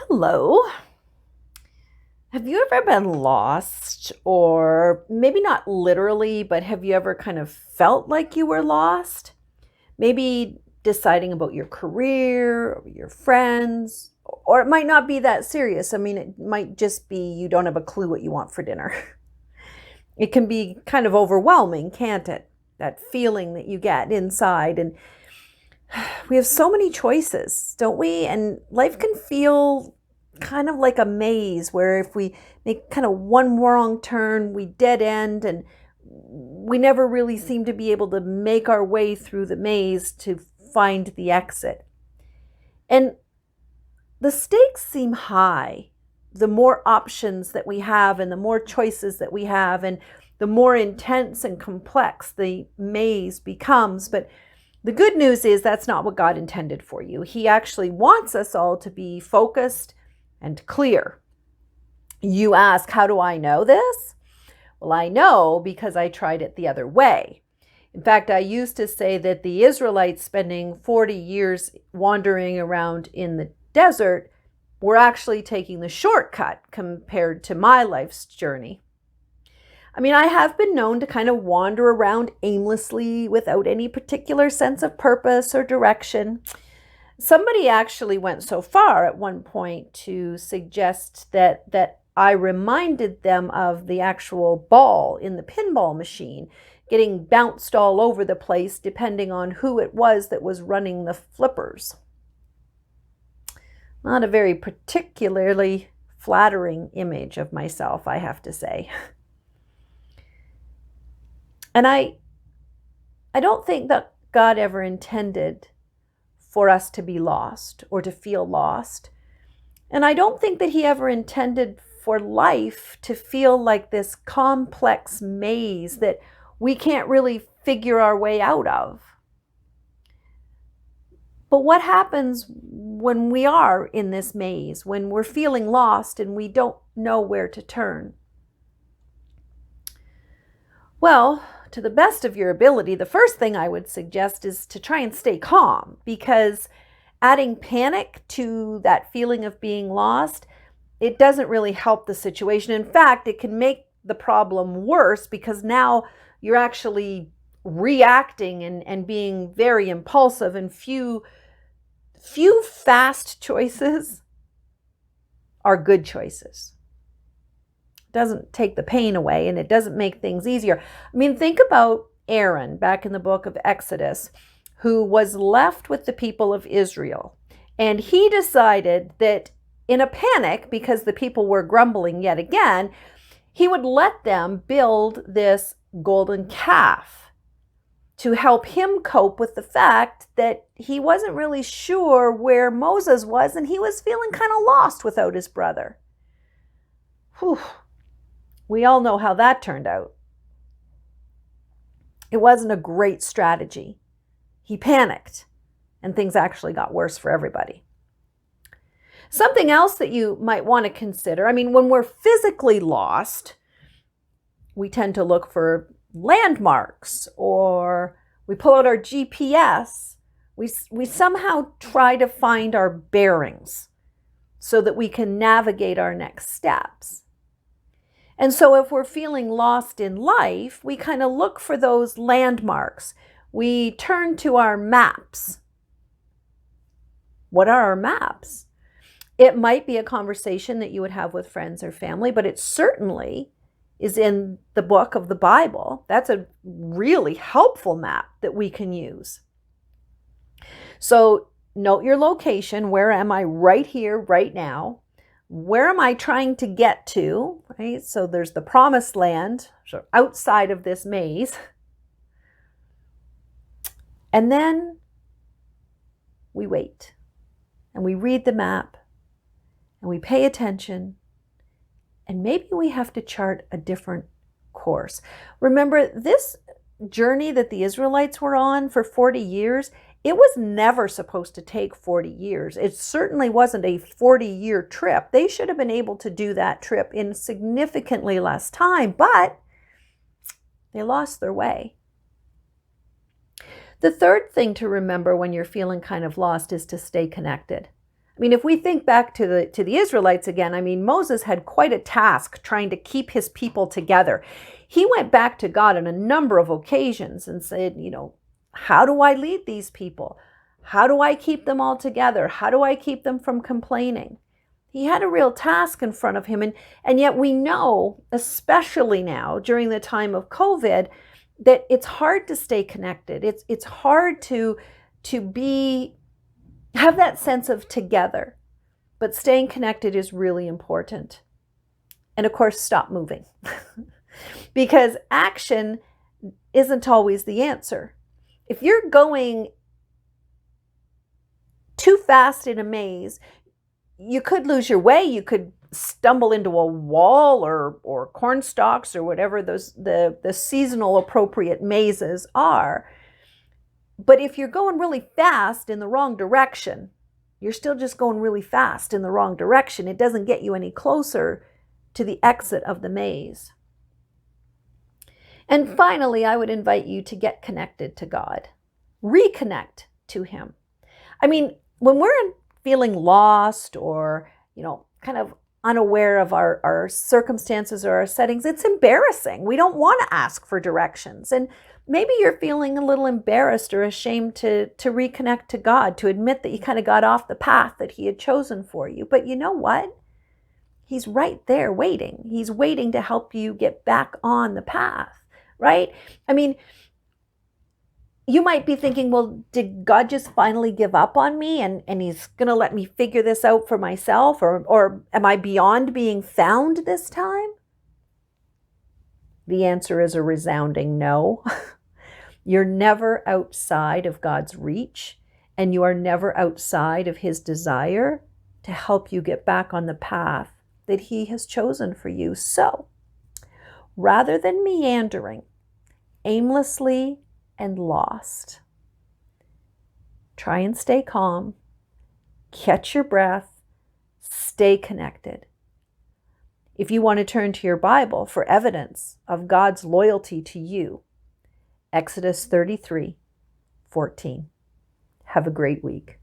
Hello. Have you ever been lost? Or maybe not literally, but have you ever kind of felt like you were lost? Maybe deciding about your career or your friends, or it might not be that serious. I mean, it might just be you don't have a clue what you want for dinner. It can be kind of overwhelming, can't it? That feeling that you get inside. And we have so many choices, don't we? And life can feel kind of like a maze where if we make kind of one wrong turn, we dead end and we never really seem to be able to make our way through the maze to find the exit. And the stakes seem high. The more options that we have and the more choices that we have and the more intense and complex the maze becomes. But the good news is that's not what God intended for you. He actually wants us all to be focused and clear. You ask, how do I know this? Well, I know because I tried it the other way. In fact, I used to say that the Israelites spending 40 years wandering around in the desert were actually taking the shortcut compared to my life's journey. I mean, I have been known to kind of wander around aimlessly without any particular sense of purpose or direction. Somebody actually went so far at one point to suggest that I reminded them of the actual ball in the pinball machine, getting bounced all over the place depending on who it was that was running the flippers. Not a very particularly flattering image of myself, I have to say. And I don't think that God ever intended for us to be lost or to feel lost. And I don't think that he ever intended for life to feel like this complex maze that we can't really figure our way out of. But what happens when we are in this maze, when we're feeling lost and we don't know where to turn? Well, to the best of your ability, the first thing I would suggest is to try and stay calm, because adding panic to that feeling of being lost, it doesn't really help the situation. In fact, it can make the problem worse because now you're actually reacting and being very impulsive, and few fast choices are good choices. Doesn't take the pain away and it doesn't make things easier. I mean, think about Aaron back in the book of Exodus, who was left with the people of Israel. And he decided that in a panic, because the people were grumbling yet again, he would let them build this golden calf to help him cope with the fact that he wasn't really sure where Moses was and he was feeling kind of lost without his brother. Whew. We all know how that turned out. It wasn't a great strategy. He panicked, and things actually got worse for everybody. Something else that you might want to consider, I mean, when we're physically lost, we tend to look for landmarks, or we pull out our GPS. We somehow try to find our bearings so that we can navigate our next steps. And so if we're feeling lost in life, we kind of look for those landmarks. We turn to our maps. What are our maps? It might be a conversation that you would have with friends or family, but it certainly is in the book of the Bible. That's a really helpful map that we can use. So note your location. Where am I right here, right now? Where am I trying to get to? Right? So there's the promised land, so outside of this maze. And then we wait and we read the map and we pay attention, and maybe we have to chart a different course. Remember, this journey that the Israelites were on for 40 years, it was never supposed to take 40 years. It certainly wasn't a 40-year trip. They should have been able to do that trip in significantly less time, but they lost their way. The third thing to remember when you're feeling kind of lost is to stay connected. I mean, if we think back to the Israelites again, I mean, Moses had quite a task trying to keep his people together. He went back to God on a number of occasions and said, how do I lead these people? How do I keep them all together? How do I keep them from complaining? He had a real task in front of him. And yet we know, especially now during the time of COVID, that it's hard to stay connected. It's hard to have that sense of together. But staying connected is really important. And of course, stop moving. Because action isn't always the answer. If you're going too fast in a maze, you could lose your way. You could stumble into a wall or corn stalks or whatever the seasonal appropriate mazes are. But if you're going really fast in the wrong direction, you're still just going really fast in the wrong direction. It doesn't get you any closer to the exit of the maze. And finally, I would invite you to get connected to God. Reconnect to Him. I mean, when we're feeling lost or, kind of unaware of our circumstances or our settings, it's embarrassing. We don't want to ask for directions. And maybe you're feeling a little embarrassed or ashamed to reconnect to God, to admit that you kind of got off the path that He had chosen for you. But you know what? He's right there waiting. He's waiting to help you get back on the path, right? I mean, you might be thinking, well, did God just finally give up on me and He's going to let me figure this out for myself? Or am I beyond being found this time? The answer is a resounding no. You're never outside of God's reach, and you are never outside of His desire to help you get back on the path that He has chosen for you. So, rather than meandering aimlessly and lost, try and stay calm, catch your breath, stay connected. If you want to turn to your Bible for evidence of God's loyalty to you, Exodus 33:14. Have a great week.